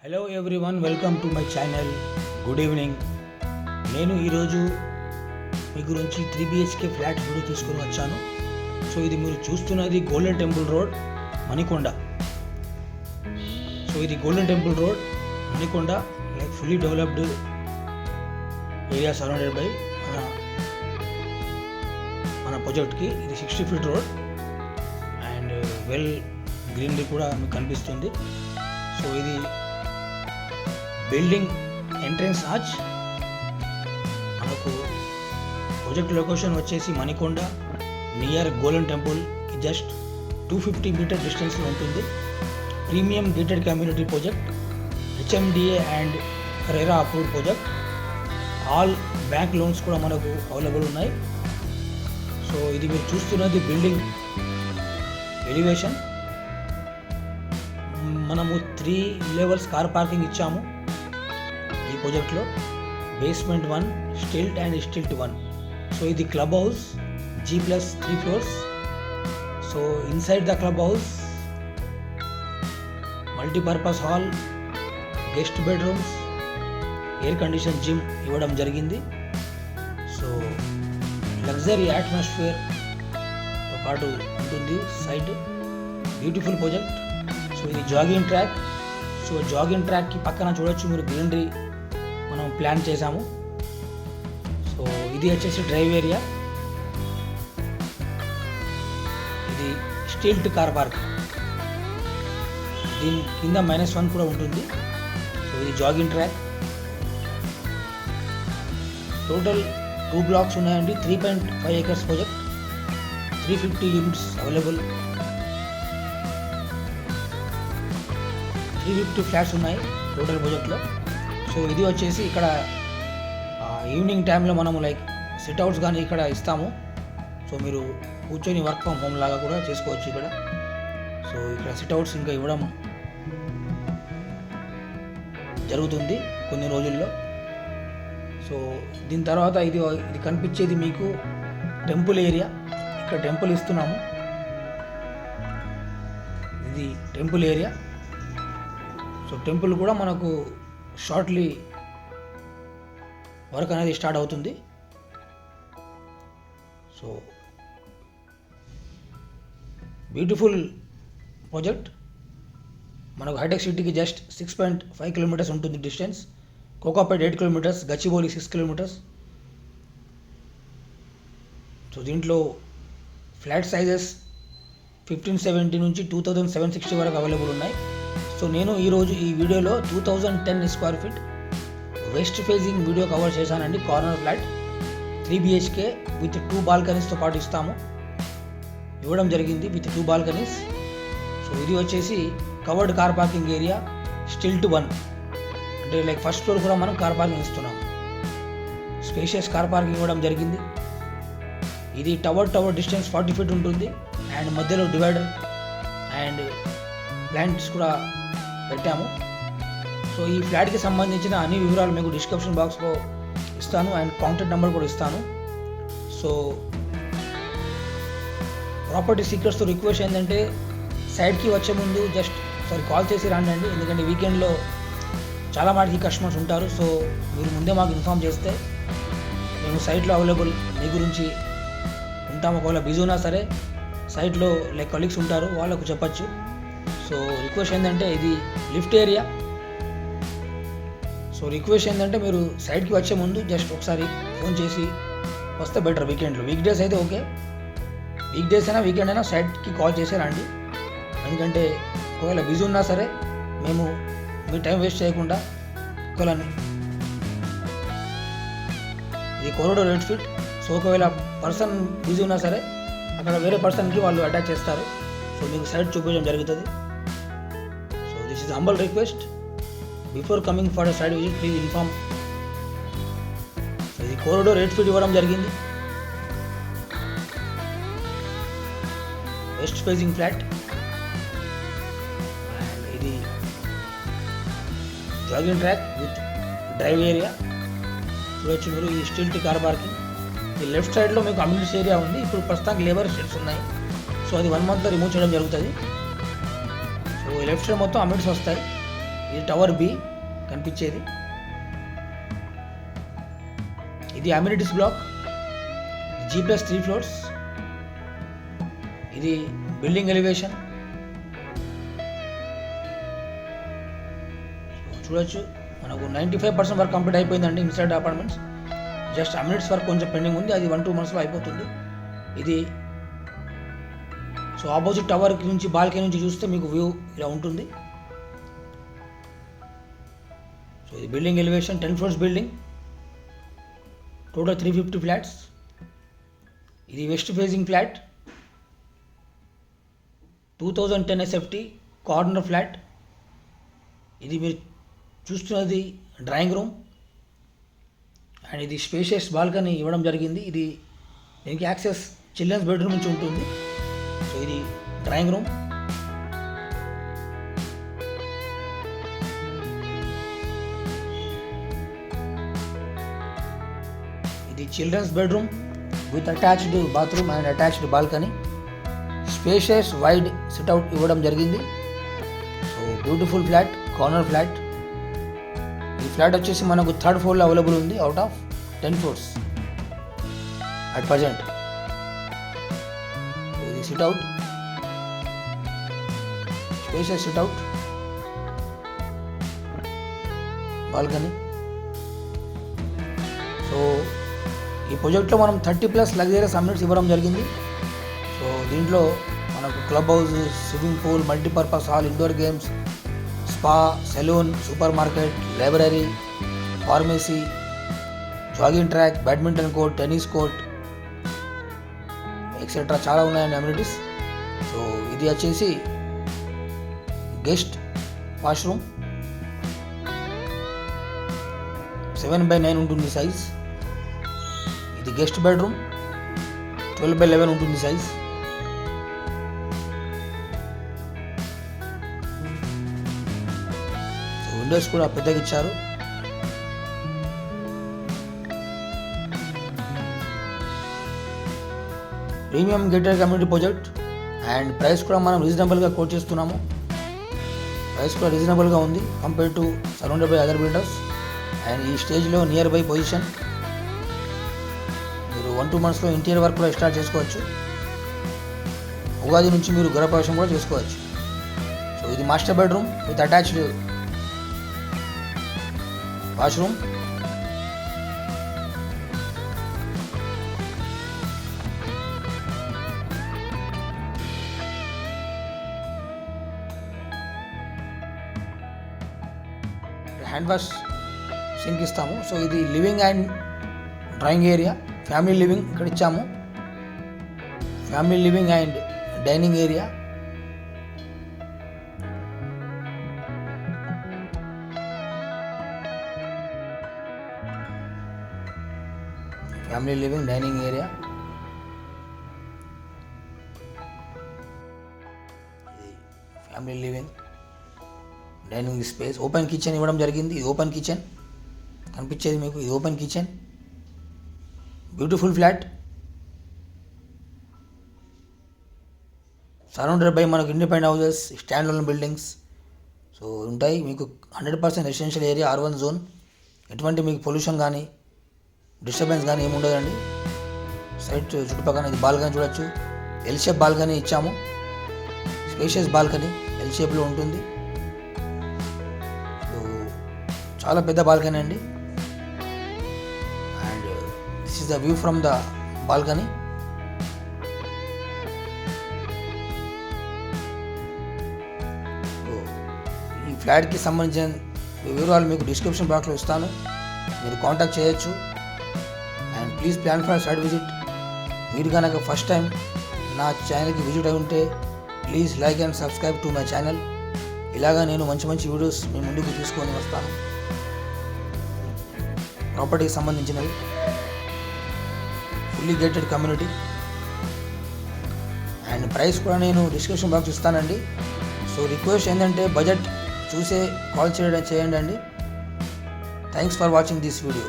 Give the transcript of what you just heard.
Hello everyone, welcome to my channel. Good evening. నేను ఈరోజు మీ గురించి 3 BHK ఫ్లాట్ వీడియో తీసుకొని వచ్చాను. సో ఇది మీరు చూస్తున్నది Golden Temple Road, Manikonda. So ఇది Golden Temple Road, Manikonda, like fully developed area surrounded by మన ప్రాజెక్ట్కి. ఇది 60 feet road and well greenery కూడా మీకు కనిపిస్తుంది. సో ఇది బిల్డింగ్ ఎంట్రన్స్ ఆర్చ్. మనకు ప్రాజెక్ట్ లొకేషన్ వచ్చేసి మణికొండ నియర్ గోల్డెన్ టెంపుల్కి జస్ట్ 250 meter డిస్టెన్స్లో ఉంటుంది. Premium gated community project, HMDA and RERA approved project. All bank loans కూడా మనకు అవైలబుల్ ఉన్నాయి. సో ఇది మీరు చూస్తున్నది బిల్డింగ్ ఎలివేషన్. మనము 3 levels కార్ పార్కింగ్ ఇచ్చాము ఈ ప్రాజెక్ట్లో. Basement 1, stilt and stilt 1. So ఇది club house, G+3 floors. So inside the club house multipurpose hall, guest bedrooms, air condition gym ఇవ్వడం జరిగింది. సో లగ్జరీ అట్మాస్ఫియర్తో పాటు ఉంటుంది సైట్. Beautiful project. సో ఇది జాగింగ్ ట్రాక్. సో జాగింగ్ ట్రాక్కి పక్కన చూడొచ్చు మీరు గ్రీనరీ మనం ప్లాన్ చేశాము. సో ఇది వచ్చేసి డ్రైవ్ ఏరియా. ఇది స్టిల్ట్ కార్ పార్క్. దీని కింద -1 కూడా ఉంటుంది. సో ఇది జాగింగ్ ట్రాక్. టోటల్ 2 blocks ఉన్నాయండి. 3.5 acres project. 350 units available. 350 flats ఉన్నాయి టోటల్ ప్రాజెక్ట్లో. సో ఇది వచ్చేసి ఇక్కడ ఈవినింగ్ టైంలో మనము లైక్ సిట్అవుట్స్ కానీ ఇక్కడ ఇస్తాము. సో మీరు కూర్చొని వర్క్ ఫ్రమ్ హోమ్ లాగా కూడా చేసుకోవచ్చు ఇక్కడ. సో ఇక్కడ సిట్అవుట్స్ ఇంకా ఇవ్వడం జరుగుతుంది కొన్ని రోజుల్లో. సో దీని తర్వాత ఇది కనిపించేది మీకు టెంపుల్ ఏరియా. ఇక్కడ టెంపుల్ ఇస్తున్నాము. ఇది టెంపుల్ ఏరియా. సో టెంపుల్ కూడా మనకు షార్ట్లీ వర్క్ అనేది స్టార్ట్ అవుతుంది. So beautiful project. మనకు హైటెక్ సిటీకి జస్ట్ 6.5 kilometers ఉంటుంది distance. Kokapet 8 kilometers, Gachibowli 6 kilometers. So దీంట్లో ఫ్లాట్ సైజెస్ 1570 నుంచి 2760 వరకు అవైలబుల్ ఉన్నాయి. సో నేను ఈరోజు ఈ వీడియోలో 2010 square feet west facing video cover చేశానండి. కార్నర్ ఫ్లాట్ 3 BHK విత్ 2 balconiesతో పాటు ఇవ్వడం జరిగింది విత్ 2 balconies. సో ఇది వచ్చేసి covered car parking area, stilt 1. అంటే లైక్ ఫస్ట్ ఫ్లోర్ కూడా మనం కార్ పార్కింగ్ ఇస్తున్నాము. స్పేషియస్ కార్ పార్కింగ్ ఇవ్వడం జరిగింది. ఇది టవర్ డిస్టెన్స్ 40 feet ఉంటుంది అండ్ మధ్యలో డివైడర్ అండ్ ప్లాంట్స్ కూడా పెట్టాము. సో ఈ ఫ్లాట్కి సంబంధించిన అన్ని వివరాలు మీకు డిస్క్రిప్షన్ బాక్స్లో ఇస్తాను అండ్ కాంటాక్ట్ నెంబర్ కూడా ఇస్తాను. సో ప్రాపర్టీ సీకర్స్తో రిక్వెస్ట్ ఏంటంటే సైట్కి వచ్చే ముందు జస్ట్ ఒకసారి కాల్ చేసి రండి. ఎందుకంటే వీకెండ్లో చాలా మటుకి కస్టమర్స్ ఉంటారు. సో మీరు ముందే మాకు ఇన్ఫామ్ చేస్తే మేము సైట్లో అవైలబుల్ మీ గురించి ఉంటాము. ఒకవేళ బిజీ ఉన్నా సరే సైట్లో లైక్ కలీగ్స్ ఉంటారు, వాళ్ళకు చెప్పచ్చు. సో రిక్వెస్ట్ ఏంటంటే ఇది లిఫ్ట్ ఏరియా. సో రిక్వెస్ట్ ఏంటంటే మీరు సైడ్కి వచ్చే ముందు జస్ట్ ఒకసారి ఫోన్ చేసి వస్తే బెటర్. వీకెండ్లో, వీక్ డేస్ అయితే ఓకే, వీక్ డేస్ అయినా వీకెండ్ అయినా సైట్కి కాల్ చేసే రండి. ఎందుకంటే ఒకవేళ బిజీ ఉన్నా సరే మేము మీ టైం వేస్ట్ చేయకుండా ఒకవేళ ఇది కారిడార్ 8 feet. సో ఒకవేళ పర్సన్ బిజీ ఉన్నా సరే అక్కడ వేరే పర్సన్కి వాళ్ళు అటాచ్ చేస్తారు. సో మీకు సైట్ చూపించడం జరుగుతుంది. So this is humble request. Before coming for the site visit please inform. So ఇది కారిడార్ 8 feet ఇవ్వడం జరిగింది. వెస్ట్ ఫేజింగ్ ఫ్లాట్ అండ్ ఇది jogging track with drive area చూడొచ్చు మీరు. ఇది స్టిల్ట్ కార్ పార్కింగ్. ఈ లెఫ్ట్ సైడ్లో మీకు అమ్యూనిటీస్ ఏరియా ఉంది. ఇప్పుడు ప్రస్తుతానికి లేబర్ షెడ్స్ ఉన్నాయి. సో అది 1 monthలో రిమూవ్ చేయడం జరుగుతుంది. సో ఈ లెఫ్ట్ సైడ్ మొత్తం అమ్యూనిటీస్ వస్తాయి. ఇది టవర్ బి కనిపించేది. ఇది అమ్యూనిటీస్ బ్లాక్, G+3 ఫ్లోర్స్. ఇది బిల్డింగ్ ఎలివేషన్. చూడొచ్చు, మనకు 95% వర్క్ కంప్లీట్ అయిపోయిందండి inside apartments. Just amenities work కొంచెం పెండింగ్ ఉంది, అది 1-2 monthsలో అయిపోతుంది. ఇది సో ఆపోజిట్ టవర్ నుంచి బాల్కనీ నుంచి చూస్తే మీకు వ్యూ ఇలా ఉంటుంది. సో ఇది building elevation, 10 floors building, total 350 flats. ఇది west facing flat, 2010 SFT corner flat. ఇది మీరు చూస్తున్నది డ్రాయింగ్ రూమ్ అండ్ ఇది స్పేషియస్ బాల్కనీ ఇవ్వడం జరిగింది. ఇది దీనికి యాక్సెస్ చిల్డ్రన్స్ బెడ్రూమ్ నుంచి ఉంటుంది. సో ఇది డ్రాయింగ్ రూమ్. ఇది children's bedroom with attached bathroom and attached balcony. Spacious wide sit out ఇవ్వడం జరిగింది. So beautiful flat, corner flat. ఈ ఫ్లాట్ వచ్చేసి మనకు 3rd floorలో అవైలబుల్ ఉంది out of 10 floors at present. ఇది sit out, spacious sit out, balcony. So ఈ ప్రాజెక్ట్లో మనం 30+ లగ్జరియస్ అమ్యూనిటీస్ ఇవ్వడం జరిగింది. సో దీంట్లో మనకు clubhouse, swimming pool, multipurpose hall, indoor games, spa, salon, supermarket, library, pharmacy, jogging track, badminton court, tennis court etcetera చాలా ఉన్నాయండి అమ్యూనిటీస్. సో ఇది వచ్చేసి గెస్ట్ వాష్రూమ్, 7/9 ఉంటుంది సైజ్. ఇది గెస్ట్ బెడ్రూమ్, 12/11 ఉంటుంది సైజ్. విండోస్ కూడా పెద్దగా ఇచ్చారు. Premium gated community project and price కూడా మనం రీజనబుల్గా కోట్ చేస్తున్నాము. ప్రైస్ కూడా రీజనబుల్గా ఉంది compare to surrounded by other builders. And ఈ స్టేజ్లో నియర్ బై పొజిషన్. మీరు 1-2 monthsలో ఇంటీరియర్ వర్క్ కూడా స్టార్ట్ చేసుకోవచ్చు. ఉగాది నుంచి మీరు గృహప్రవేశం కూడా చేసుకోవచ్చు. సో ఇది master bedroom with attached washroom. Hand wash sync ఇస్తాము. సో ఇది living and drawing area, family living ఇక్కడ ఇచ్చాము. Family living and dining area. Family living, dining area. Family living, dining space. Open kitchen ఇవ్వడం జరిగింది. ఇది open kitchen కనిపించేది మీకు. ఇది open kitchen, beautiful flat, surrounded by మనకు independent houses, stand alone buildings so ఉంటాయి. మీకు 100% రెసిడెన్షియల్ ఏరియా, R1 జోన్. ఎటువంటి మీకు పొల్యూషన్ కానీ డిస్టర్బెన్స్ కానీ ఏమి ఉండదండి. సైడ్ చుట్టుపక్కల ఇది బాల్కనీ చూడొచ్చు. ఎల్ షేప్ బాల్కనీ ఇచ్చాము. స్పేషియస్ బాల్కనీ ఎల్ షేప్లో ఉంటుంది. సో చాలా పెద్ద బాల్కనీ అండి. And this is the view from the balcony. ఈ ఫ్లాట్కి సంబంధించిన వివరాలు మీకు డిస్క్రిప్షన్ బాక్స్లో ఇస్తాను, మీరు కాంటాక్ట్ చేయొచ్చు. And please plan for site visit. మీరు కనుక ఫస్ట్ టైం నా ఛానల్కి విజిట్ అయి ఉంటే please like and subscribe to my channel. ఇలాగా నేను మంచి మంచి వీడియోస్ మీ ముందుకు తీసుకొని వస్తాను, ప్రాపర్టీకి సంబంధించినవి. Fully gated community. And price కూడా నేను డిస్క్రిప్షన్ బాక్స్ ఇస్తానండి. సో రిక్వెస్ట్ ఏంటంటే బడ్జెట్ చూసే కాల్ చేయండి అండి. Thanks for watching this video.